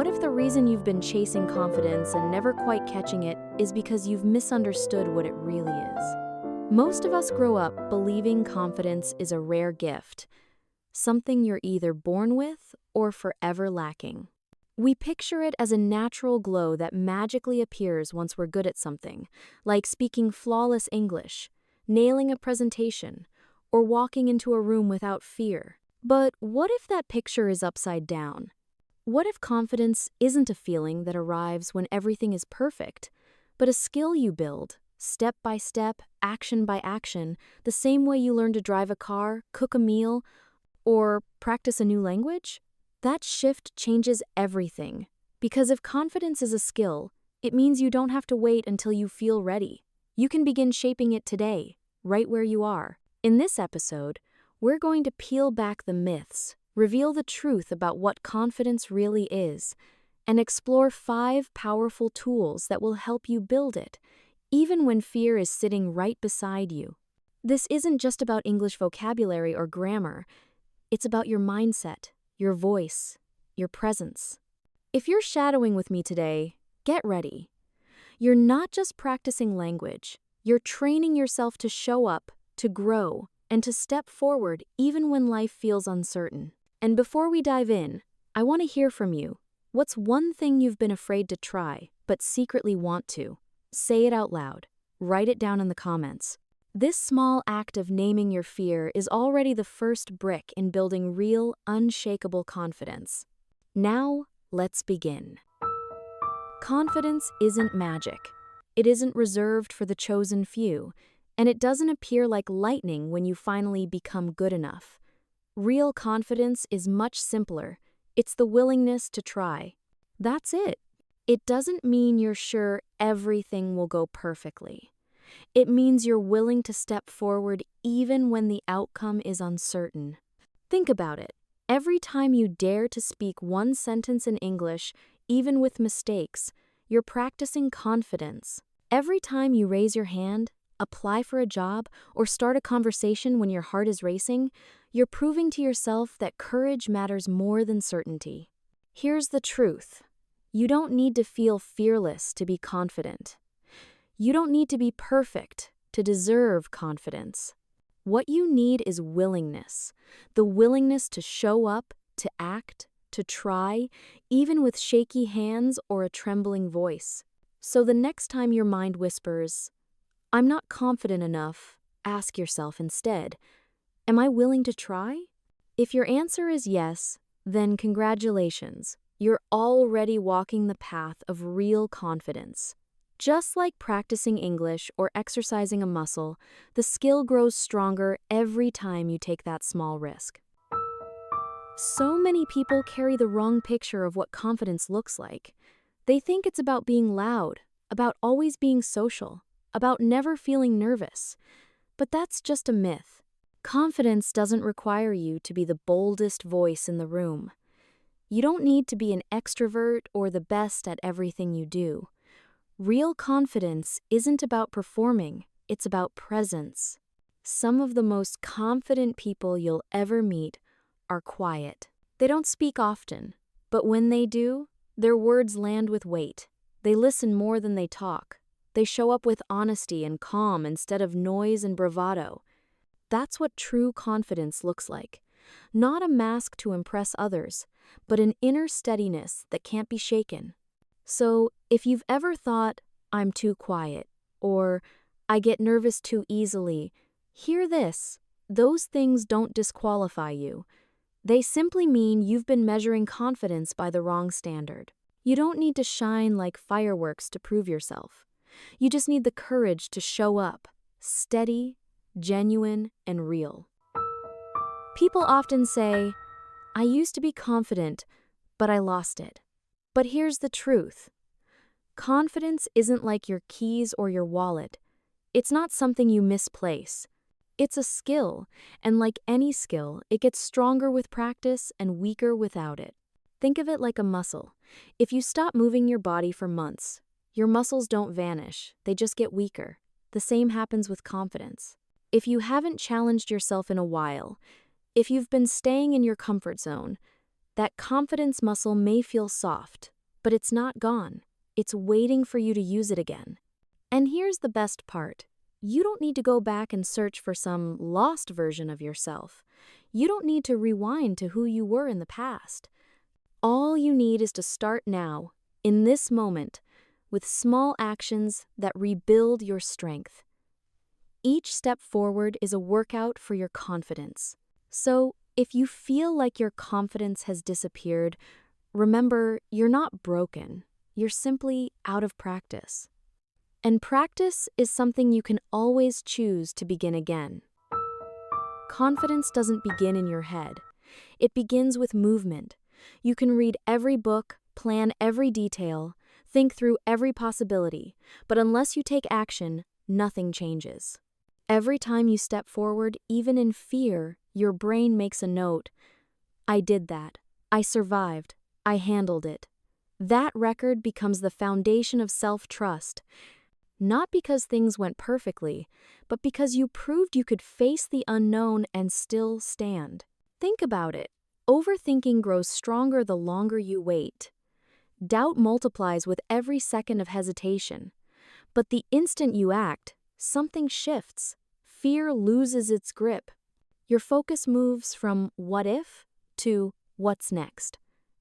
What if the reason you've been chasing confidence and never quite catching it is because you've misunderstood what it really is? Most of us grow up believing confidence is a rare gift, something you're either born with or forever lacking. We picture it as a natural glow that magically appears once we're good at something, like speaking flawless English, nailing a presentation, or walking into a room without fear. But what if that picture is upside down? What if confidence isn't a feeling that arrives when everything is perfect, but a skill you build, step by step, action by action, the same way you learn to drive a car, cook a meal, or practice a new language? That shift changes everything. Because if confidence is a skill, it means you don't have to wait until you feel ready. You can begin shaping it today, right where you are. In this episode, we're going to peel back the myths, reveal the truth about what confidence really is, and explore 5 powerful tools that will help you build it, even when fear is sitting right beside you. This isn't just about English vocabulary or grammar. It's about your mindset, your voice, your presence. If you're shadowing with me today, get ready. You're not just practicing language. You're training yourself to show up, to grow, and to step forward even when life feels uncertain. And before we dive in, I want to hear from you. What's one thing you've been afraid to try, but secretly want to? Say it out loud. Write it down in the comments. This small act of naming your fear is already the first brick in building real, unshakable confidence. Now, let's begin. Confidence isn't magic. It isn't reserved for the chosen few, and it doesn't appear like lightning when you finally become good enough. Real confidence is much simpler. It's the willingness to try. That's it. It doesn't mean you're sure everything will go perfectly. It means you're willing to step forward even when the outcome is uncertain. Think about it. Every time you dare to speak one sentence in English, even with mistakes, you're practicing confidence. Every time you raise your hand, apply for a job, or start a conversation when your heart is racing, you're proving to yourself that courage matters more than certainty. Here's the truth. You don't need to feel fearless to be confident. You don't need to be perfect to deserve confidence. What you need is willingness. The willingness to show up, to act, to try, even with shaky hands or a trembling voice. So the next time your mind whispers, "I'm not confident enough," ask yourself instead, "Am I willing to try?" If your answer is yes, then congratulations. You're already walking the path of real confidence. Just like practicing English or exercising a muscle, the skill grows stronger every time you take that small risk. So many people carry the wrong picture of what confidence looks like. They think it's about being loud, about always being social, about never feeling nervous. But that's just a myth. Confidence doesn't require you to be the boldest voice in the room. You don't need to be an extrovert or the best at everything you do. Real confidence isn't about performing, it's about presence. Some of the most confident people you'll ever meet are quiet. They don't speak often, but when they do, their words land with weight. They listen more than they talk. They show up with honesty and calm instead of noise and bravado. That's what true confidence looks like. Not a mask to impress others, but an inner steadiness that can't be shaken. So, if you've ever thought, "I'm too quiet," or "I get nervous too easily," hear this. Those things don't disqualify you. They simply mean you've been measuring confidence by the wrong standard. You don't need to shine like fireworks to prove yourself. You just need the courage to show up, steady, genuine, and real. People often say, "I used to be confident, but I lost it." But here's the truth. Confidence isn't like your keys or your wallet. It's not something you misplace. It's a skill, and like any skill, it gets stronger with practice and weaker without it. Think of it like a muscle. If you stop moving your body for months, your muscles don't vanish, they just get weaker. The same happens with confidence. If you haven't challenged yourself in a while, if you've been staying in your comfort zone, that confidence muscle may feel soft, but it's not gone. It's waiting for you to use it again. And here's the best part. You don't need to go back and search for some lost version of yourself. You don't need to rewind to who you were in the past. All you need is to start now, in this moment, with small actions that rebuild your strength. Each step forward is a workout for your confidence. So, if you feel like your confidence has disappeared, remember, you're not broken. You're simply out of practice. And practice is something you can always choose to begin again. Confidence doesn't begin in your head. It begins with movement. You can read every book, plan every detail, think through every possibility, but unless you take action, nothing changes. Every time you step forward, even in fear, your brain makes a note. I did that. I survived. I handled it. That record becomes the foundation of self-trust. Not because things went perfectly, but because you proved you could face the unknown and still stand. Think about it. Overthinking grows stronger the longer you wait. Doubt multiplies with every second of hesitation. But the instant you act, something shifts. Fear loses its grip. Your focus moves from what if to what's next.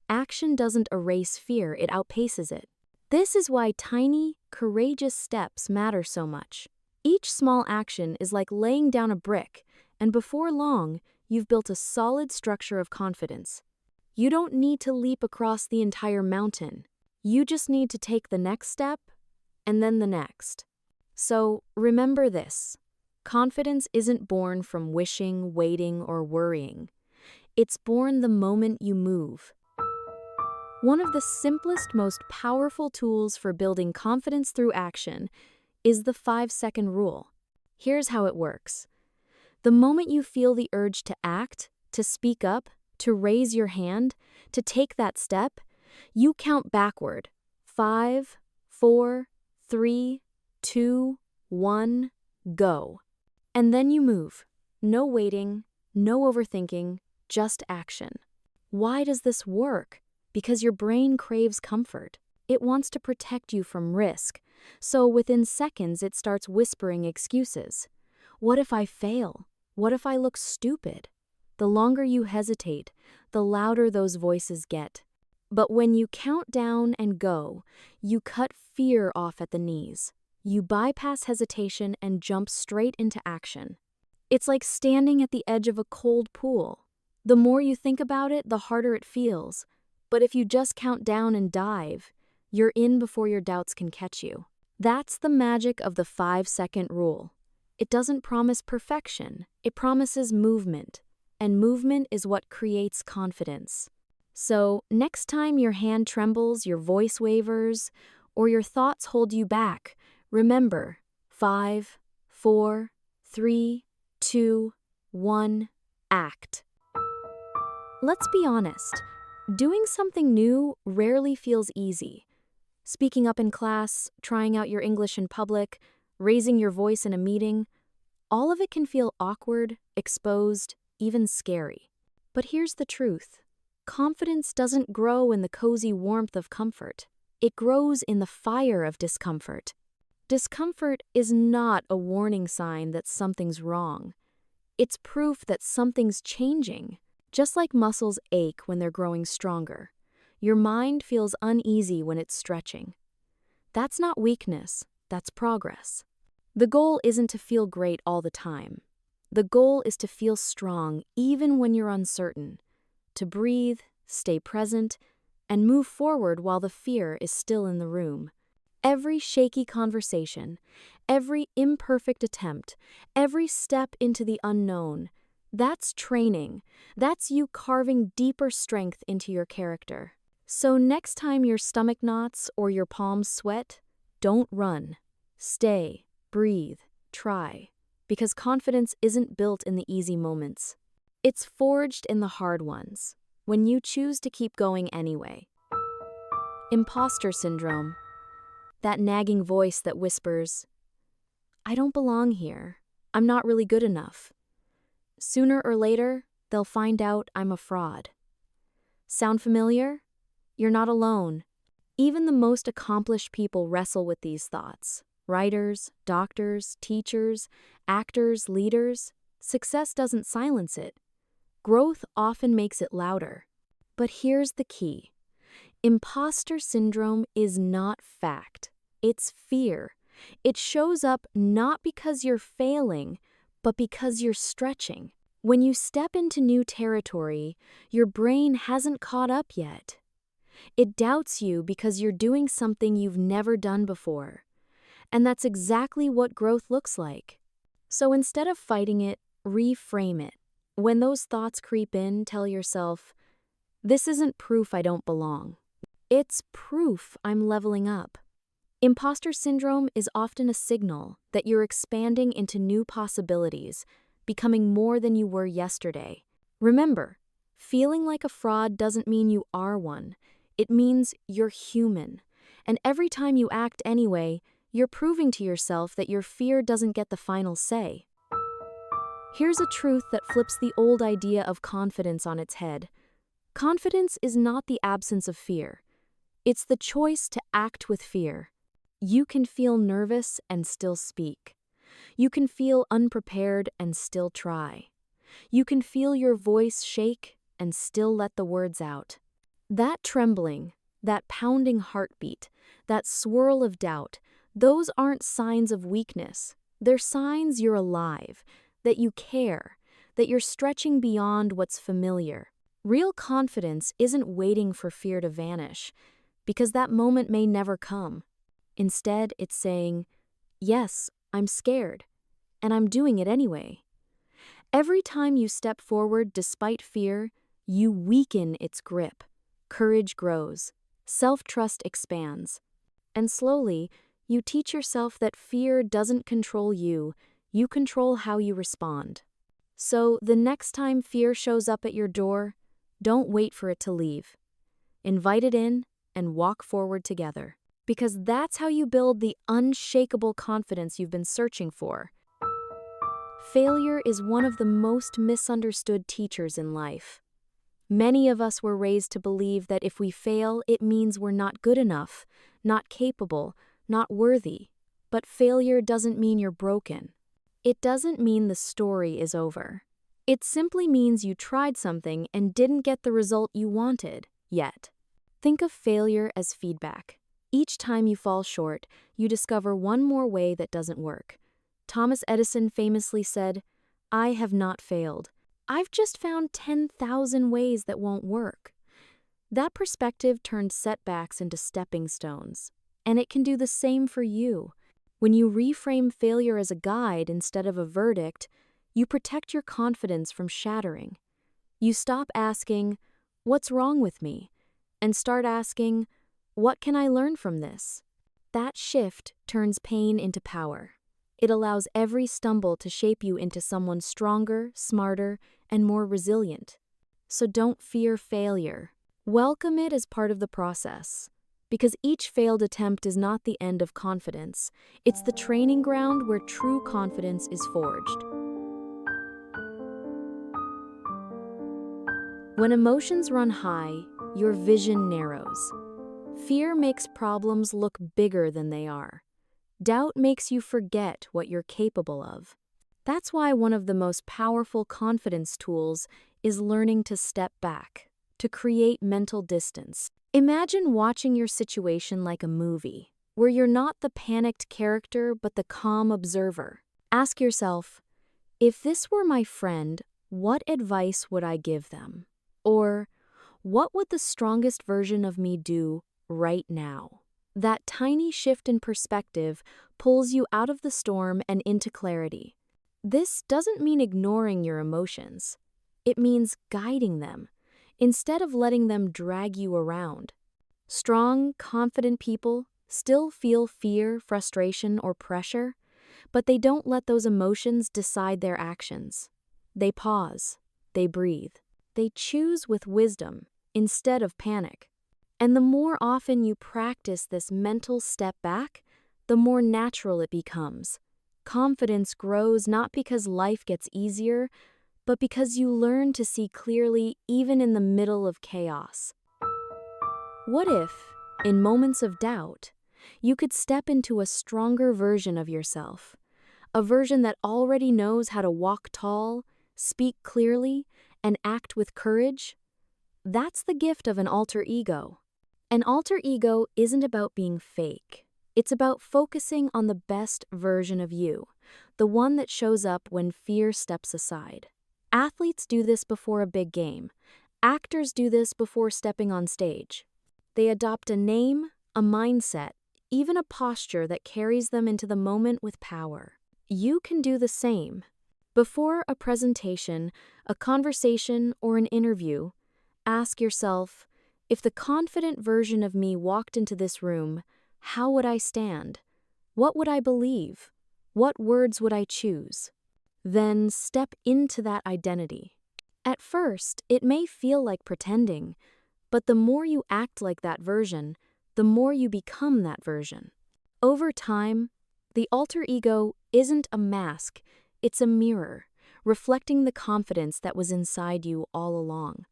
Action doesn't erase fear, it outpaces it. This is why tiny, courageous steps matter so much. Each small action is like laying down a brick, and before long, you've built a solid structure of confidence. You don't need to leap across the entire mountain. You just need to take the next step, and then the next. So, remember this. Confidence isn't born from wishing, waiting, or worrying. It's born the moment you move. One of the simplest, most powerful tools for building confidence through action is the 5-second rule. Here's how it works. The moment you feel the urge to act, to speak up, to raise your hand, to take that step, you count backward. 5, 4, 3, 2, 1, go. And then you move. No waiting, no overthinking, just action. Why does this work? Because your brain craves comfort. It wants to protect you from risk. So within seconds, it starts whispering excuses. What if I fail? What if I look stupid? The longer you hesitate, the louder those voices get. But when you count down and go, you cut fear off at the knees. You bypass hesitation and jump straight into action. It's like standing at the edge of a cold pool. The more you think about it, the harder it feels. But if you just count down and dive, you're in before your doubts can catch you. That's the magic of the 5-second rule. It doesn't promise perfection, it promises movement. And movement is what creates confidence. So, next time your hand trembles, your voice wavers, or your thoughts hold you back, remember, 5, 4, 3, 2, 1, act. Let's be honest. Doing something new rarely feels easy. Speaking up in class, trying out your English in public, raising your voice in a meeting, all of it can feel awkward, exposed, even scary. But here's the truth. Confidence doesn't grow in the cozy warmth of comfort. It grows in the fire of discomfort. Discomfort is not a warning sign that something's wrong. It's proof that something's changing. Just like muscles ache when they're growing stronger, your mind feels uneasy when it's stretching. That's not weakness, that's progress. The goal isn't to feel great all the time. The goal is to feel strong even when you're uncertain, to breathe, stay present, and move forward while the fear is still in the room. Every shaky conversation, every imperfect attempt, every step into the unknown, that's training. That's you carving deeper strength into your character. So next time your stomach knots or your palms sweat, don't run. Stay, breathe, try. Because confidence isn't built in the easy moments. It's forged in the hard ones, when you choose to keep going anyway. Impostor syndrome. That nagging voice that whispers, I don't belong here. I'm not really good enough. Sooner or later, they'll find out I'm a fraud. Sound familiar? You're not alone. Even the most accomplished people wrestle with these thoughts. Writers, doctors, teachers, actors, leaders. Success doesn't silence it. Growth often makes it louder. But here's the key. Impostor syndrome is not fact. It's fear. It shows up not because you're failing, but because you're stretching. When you step into new territory, your brain hasn't caught up yet. It doubts you because you're doing something you've never done before. And that's exactly what growth looks like. So instead of fighting it, reframe it. When those thoughts creep in, tell yourself, this isn't proof I don't belong. It's proof I'm leveling up. Imposter syndrome is often a signal that you're expanding into new possibilities, becoming more than you were yesterday. Remember, feeling like a fraud doesn't mean you are one. It means you're human. And every time you act anyway, you're proving to yourself that your fear doesn't get the final say. Here's a truth that flips the old idea of confidence on its head. Confidence is not the absence of fear. It's the choice to act with fear. You can feel nervous and still speak. You can feel unprepared and still try. You can feel your voice shake and still let the words out. That trembling, that pounding heartbeat, that swirl of doubt, those aren't signs of weakness. They're signs you're alive, that you care, that you're stretching beyond what's familiar. Real confidence isn't waiting for fear to vanish, because that moment may never come. Instead, it's saying, yes, I'm scared, and I'm doing it anyway. Every time you step forward despite fear, you weaken its grip. Courage grows, self-trust expands, and slowly, you teach yourself that fear doesn't control you, you control how you respond. So, the next time fear shows up at your door, don't wait for it to leave. Invite it in and walk forward together. Because that's how you build the unshakable confidence you've been searching for. Failure is one of the most misunderstood teachers in life. Many of us were raised to believe that if we fail, it means we're not good enough, not capable, not worthy. But failure doesn't mean you're broken. It doesn't mean the story is over. It simply means you tried something and didn't get the result you wanted, yet. Think of failure as feedback. Each time you fall short, you discover one more way that doesn't work. Thomas Edison famously said, "I have not failed. I've just found 10,000 ways that won't work." That perspective turned setbacks into stepping stones. And it can do the same for you. When you reframe failure as a guide instead of a verdict, you protect your confidence from shattering. You stop asking, "What's wrong with me?" and start asking, "What can I learn from this?" That shift turns pain into power. It allows every stumble to shape you into someone stronger, smarter, and more resilient. So don't fear failure. Welcome it as part of the process. Because each failed attempt is not the end of confidence. It's the training ground where true confidence is forged. When emotions run high, your vision narrows. Fear makes problems look bigger than they are. Doubt makes you forget what you're capable of. That's why one of the most powerful confidence tools is learning to step back, to create mental distance. Imagine watching your situation like a movie, where you're not the panicked character but the calm observer. Ask yourself, if this were my friend, what advice would I give them? Or, what would the strongest version of me do right now? That tiny shift in perspective pulls you out of the storm and into clarity. This doesn't mean ignoring your emotions. It means guiding them, instead of letting them drag you around. Strong, confident people still feel fear, frustration, or pressure, but they don't let those emotions decide their actions. They pause, they breathe, they choose with wisdom instead of panic. And the more often you practice this mental step back, the more natural it becomes. Confidence grows not because life gets easier, but because you learn to see clearly even in the middle of chaos. What if, In moments of doubt, you could step into a stronger version of yourself, a version that already knows how to walk tall, speak clearly, and act with courage. That's the gift of an alter ego. An alter ego isn't about being fake. It's about focusing on the best version of you, the one that shows up when fear steps aside. Athletes do this before a big game. Actors do this before stepping on stage. They adopt a name, a mindset, even a posture that carries them into the moment with power. You can do the same. Before a presentation, a conversation, or an interview, ask yourself, if the confident version of me walked into this room, how would I stand? What would I believe? What words would I choose? Then step into that identity. At first, it may feel like pretending, but the more you act like that version, the more you become that version. Over time, the alter ego isn't a mask, it's a mirror, reflecting the confidence that was inside you all along.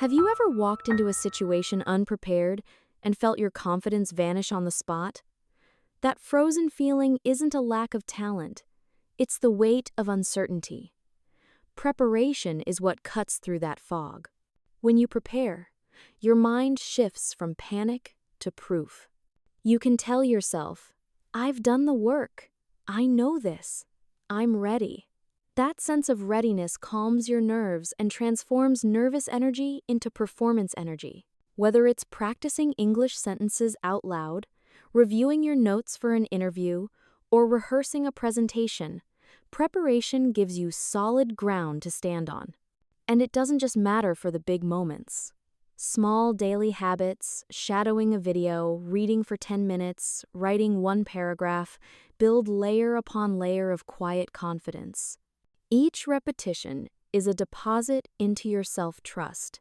Have you ever walked into a situation unprepared and felt your confidence vanish on the spot? That frozen feeling isn't a lack of talent, it's the weight of uncertainty. Preparation is what cuts through that fog. When you prepare, your mind shifts from panic to proof. You can tell yourself, I've done the work. I know this. I'm ready. That sense of readiness calms your nerves and transforms nervous energy into performance energy. Whether it's practicing English sentences out loud, reviewing your notes for an interview, or rehearsing a presentation, preparation gives you solid ground to stand on. And it doesn't just matter for the big moments. Small daily habits, shadowing a video, reading for 10 minutes, writing one paragraph, build layer upon layer of quiet confidence. Each repetition is a deposit into your self-trust.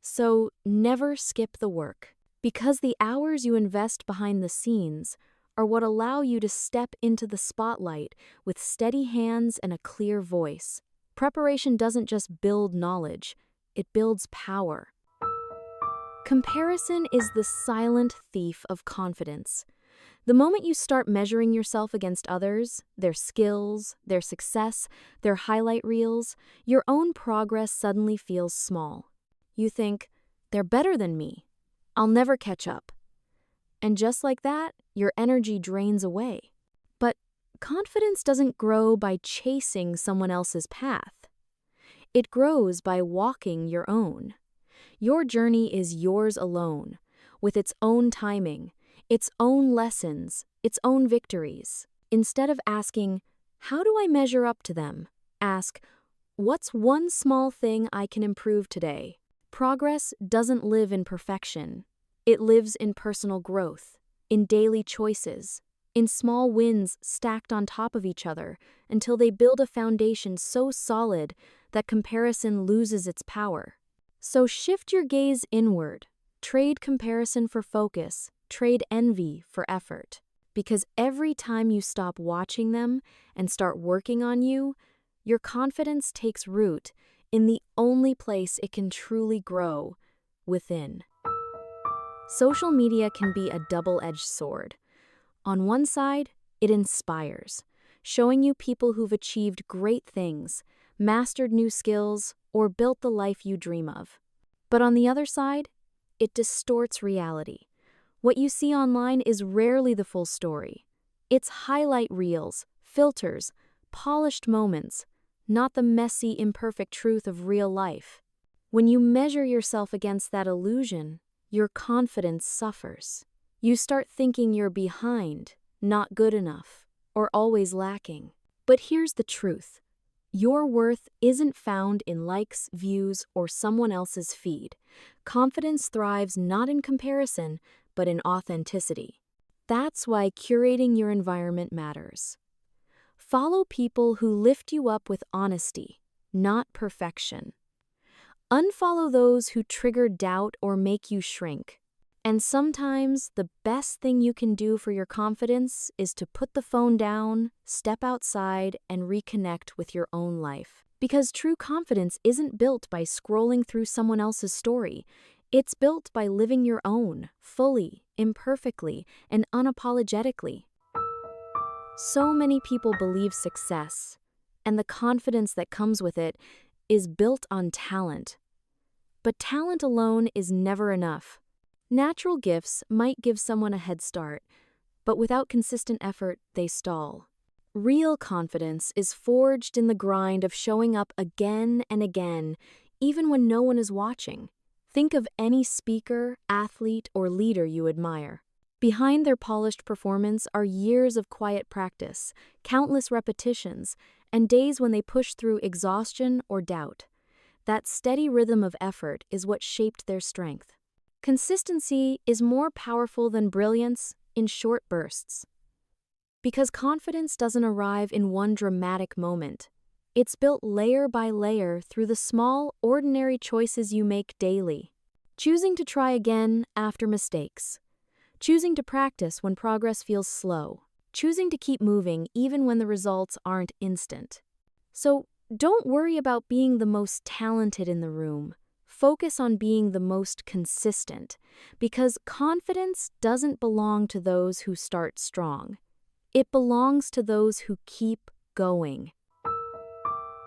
So never skip the work, because the hours you invest behind the scenes are what allow you to step into the spotlight with steady hands and a clear voice. Preparation doesn't just build knowledge, it builds power. Comparison is the silent thief of confidence. The moment you start measuring yourself against others, their skills, their success, their highlight reels, your own progress suddenly feels small. You think, they're better than me. I'll never catch up. And just like that, your energy drains away. But confidence doesn't grow by chasing someone else's path. It grows by walking your own. Your journey is yours alone, with its own timing, its own lessons, its own victories. Instead of asking, how do I measure up to them? Ask, what's one small thing I can improve today? Progress doesn't live in perfection. It lives in personal growth, in daily choices, in small wins stacked on top of each other until they build a foundation so solid that comparison loses its power. So shift your gaze inward. Trade comparison for focus. Trade envy for effort. Because every time you stop watching them and start working on you, your confidence takes root in the only place it can truly grow, within. Social media can be a double-edged sword. On one side, it inspires, showing you people who've achieved great things, mastered new skills, or built the life you dream of. But on the other side, it distorts reality. What you see online is rarely the full story. It's highlight reels, filters, polished moments, not the messy, imperfect truth of real life. When you measure yourself against that illusion, your confidence suffers. You start thinking you're behind, not good enough, or always lacking. But here's the truth. Your worth isn't found in likes, views, or someone else's feed. Confidence thrives not in comparison, but in authenticity. That's why curating your environment matters. Follow people who lift you up with honesty, not perfection. Unfollow those who trigger doubt or make you shrink. And sometimes the best thing you can do for your confidence is to put the phone down, step outside, and reconnect with your own life. Because true confidence isn't built by scrolling through someone else's story. It's built by living your own, fully, imperfectly, and unapologetically. So many people believe success, and the confidence that comes with it, is built on talent. But talent alone is never enough. Natural gifts might give someone a head start, but without consistent effort, they stall. Real confidence is forged in the grind of showing up again and again, even when no one is watching. Think of any speaker, athlete, or leader you admire. Behind their polished performance are years of quiet practice, countless repetitions, and days when they push through exhaustion or doubt. That steady rhythm of effort is what shaped their strength. Consistency is more powerful than brilliance in short bursts. Because confidence doesn't arrive in one dramatic moment. It's built layer by layer through the small, ordinary choices you make daily. Choosing to try again after mistakes. Choosing to practice when progress feels slow. Choosing to keep moving even when the results aren't instant. So, don't worry about being the most talented in the room. Focus on being the most consistent, because confidence doesn't belong to those who start strong. It belongs to those who keep going.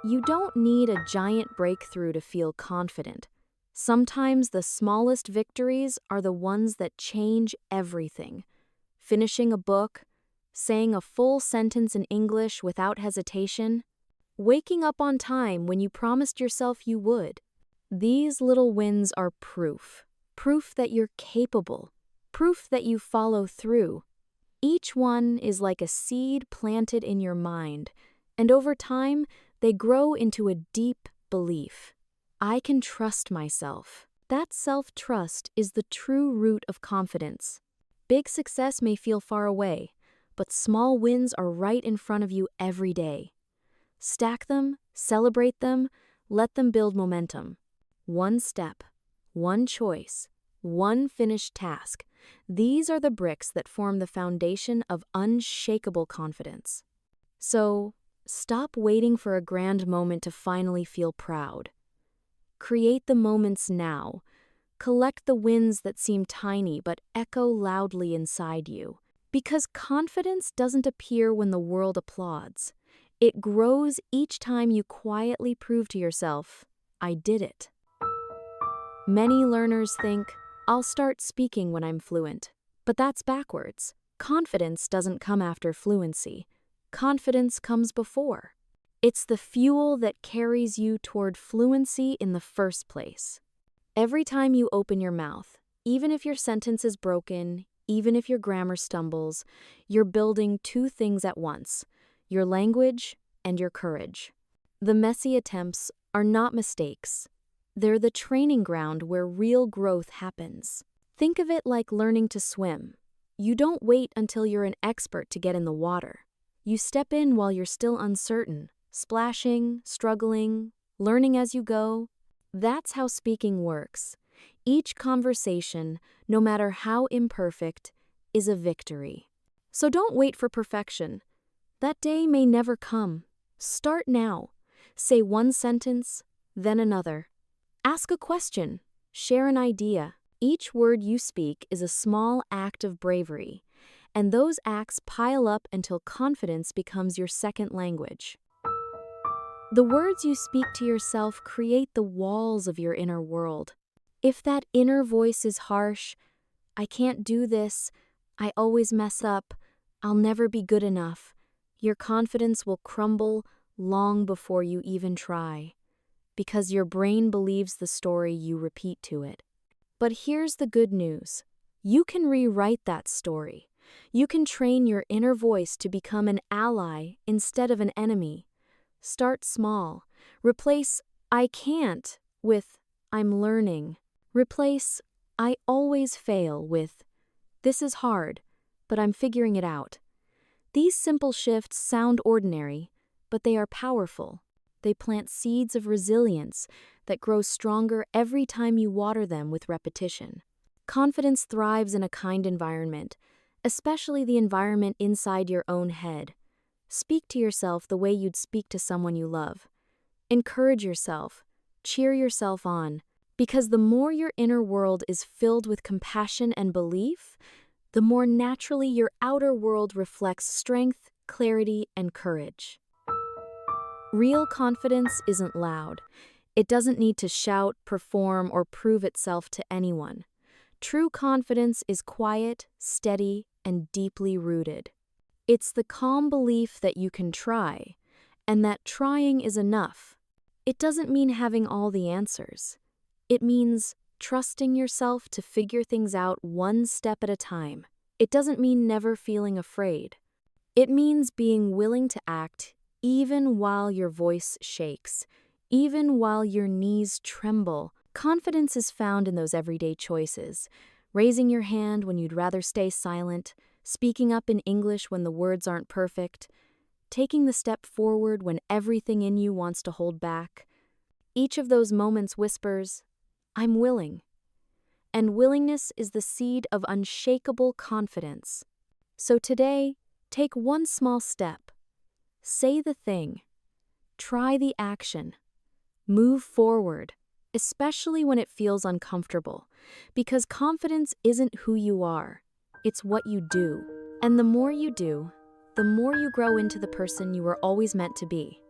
You don't need a giant breakthrough to feel confident. Sometimes the smallest victories are the ones that change everything. Finishing a book, saying a full sentence in English without hesitation, waking up on time when you promised yourself you would. These little wins are proof. Proof that you're capable. Proof that you follow through. Each one is like a seed planted in your mind, and over time, they grow into a deep belief. I can trust myself. That self-trust is the true root of confidence. Big success may feel far away, but small wins are right in front of you every day. Stack them, celebrate them, let them build momentum. One step, one choice, one finished task. These are the bricks that form the foundation of unshakable confidence. So, stop waiting for a grand moment to finally feel proud. Create the moments now. Collect the wins that seem tiny but echo loudly inside you. Because confidence doesn't appear when the world applauds. It grows each time you quietly prove to yourself, I did it. Many learners think, I'll start speaking when I'm fluent. But that's backwards. Confidence doesn't come after fluency. Confidence comes before. It's the fuel that carries you toward fluency in the first place. Every time you open your mouth, even if your sentence is broken, even if your grammar stumbles, you're building two things at once, your language and your courage. The messy attempts are not mistakes. They're the training ground where real growth happens. Think of it like learning to swim. You don't wait until you're an expert to get in the water. You step in while you're still uncertain, splashing, struggling, learning as you go. That's how speaking works. Each conversation, no matter how imperfect, is a victory. So don't wait for perfection. That day may never come. Start now. Say one sentence, then another. Ask a question. Share an idea. Each word you speak is a small act of bravery, and those acts pile up until confidence becomes your second language. The words you speak to yourself create the walls of your inner world. If that inner voice is harsh, I can't do this, I always mess up, I'll never be good enough, your confidence will crumble long before you even try, because your brain believes the story you repeat to it. But here's the good news. You can rewrite that story. You can train your inner voice to become an ally instead of an enemy. Start small. Replace I can't with I'm learning. Replace I always fail with this is hard, but I'm figuring it out. These simple shifts sound ordinary, but they are powerful. They plant seeds of resilience that grow stronger every time you water them with repetition. Confidence thrives in a kind environment, especially the environment inside your own head. Speak to yourself the way you'd speak to someone you love. Encourage yourself. Cheer yourself on. Because the more your inner world is filled with compassion and belief, the more naturally your outer world reflects strength, clarity, and courage. Real confidence isn't loud. It doesn't need to shout, perform, or prove itself to anyone. True confidence is quiet, steady, and deeply rooted. It's the calm belief that you can try, and that trying is enough. It doesn't mean having all the answers. It means trusting yourself to figure things out one step at a time. It doesn't mean never feeling afraid. It means being willing to act even while your voice shakes, even while your knees tremble. Confidence is found in those everyday choices. Raising your hand when you'd rather stay silent, speaking up in English when the words aren't perfect, taking the step forward when everything in you wants to hold back. Each of those moments whispers, "I'm willing." And willingness is the seed of unshakable confidence. So today, take one small step. Say the thing. Try the action. Move forward, especially when it feels uncomfortable, because confidence isn't who you are, it's what you do. And the more you do, the more you grow into the person you were always meant to be.